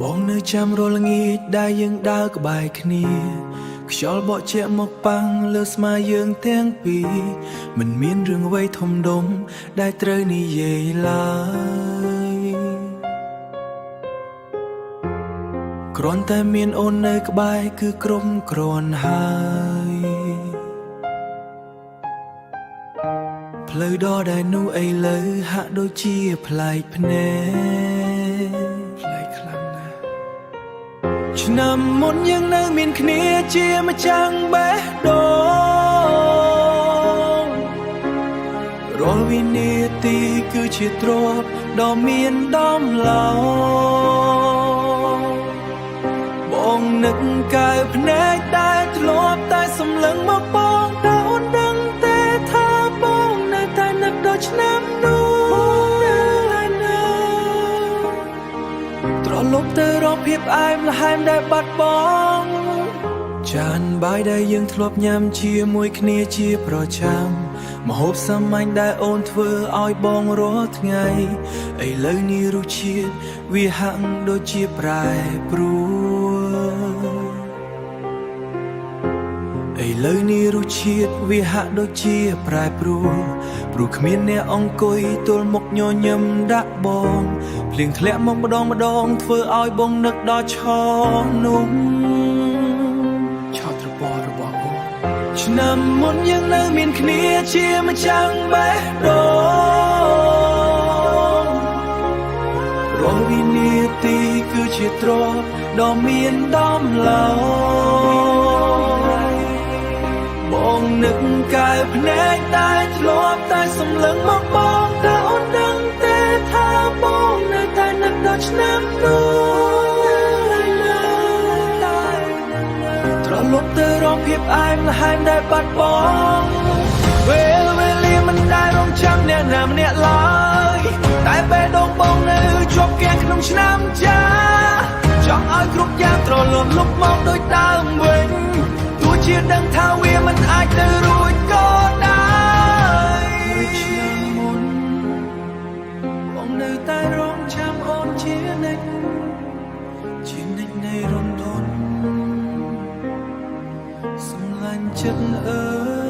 បងនៅចាំរាល់ល្ងាចដែលយើងដើរក្បែរគ្នាខ្យល់បក់ជាក់មកប៉ាំងលើស្មាយើងទាំងពីរមិនមានរឿងអ្វីធំដុំដែលត្រូវនិយាយឡើយគ្រាន់តែមានអូននៅក្បែរគឺគ្រប់គ្រាន់ហើយផ្លូវដ៏ដែលនោះឥឡូវហាក់ដូចជាប្លែកភ្នែកឆ្នាំមុនយើងនៅមានគ្នាជាម្ចាំងបេះដូងរាល់វិនាទីគឺជាទ្រព្យដ៏មានដំឡូងបងនឹកកើភ្នែកដែលធ្លាប់តែសម្លឹងមកបងតើអូនដឹងទេថាបងនៅតែនឹកដល់ឆ្នាំនោះត្រឡប់ទៅរកភាពផ្អែមល្ហែមដែលបាត់បង់ចានបាយដែលយើងធ្លាប់ញ៉ាំជាមួយគ្នាជាប្រចាំម្ហូបសាមញ្ញដែលអូនធ្វើឲ្យបងរាល់ថ្ងៃឥឡូវនេះរសជាតិវាហាក់ដូចជាប្រែប្រួលឥឡូវនេះរសជាតិវាហាក់ដូចជាប្រែប្រួលព្រោះគ្មានអ្នកអង្គុយទល់មុខញញឹមដាក់បងភ្លៀងធ្លាក់មកម្ដងធ្វើឲ្យបងនឹកដល់ឆនោះឆោតរបររបស់អូនឆ្នាំមុនយើងនៅមានគ្នាជាម្ចាំងបេះដូងរាល់វិនាទីគឺជាទ្រព្យដ៏មានដំឡូងបងនឹកកើភ្នែកតែធ្លាប់តែសម្លឹងមកបងតើអូនដឹងទេថាបងនៅតែនឹកដល់ឆ្នាំនោះត្រឡប់ទៅរកភាពផ្អែមល្ហែមដែលបាត់បង់ពេលវេលាមិនដែលរងចាំអ្នកណាម្នាក់ឡើយតែពេលដងបងនៅជាប់គាំងក្នុងឆ្នាំចាចង់ឲ្យគ្រប់យ៉ាងត្រឡប់លុបមកដូចដើមវិញទោះជាដឹងថាវាមិនអាចទៅរួចក៏ដែរឆ្នាំមុនបងនៅតែរងចាំអូនជានិច្ចនៃរំលត់សម្លាញ់ចិត្តអើយ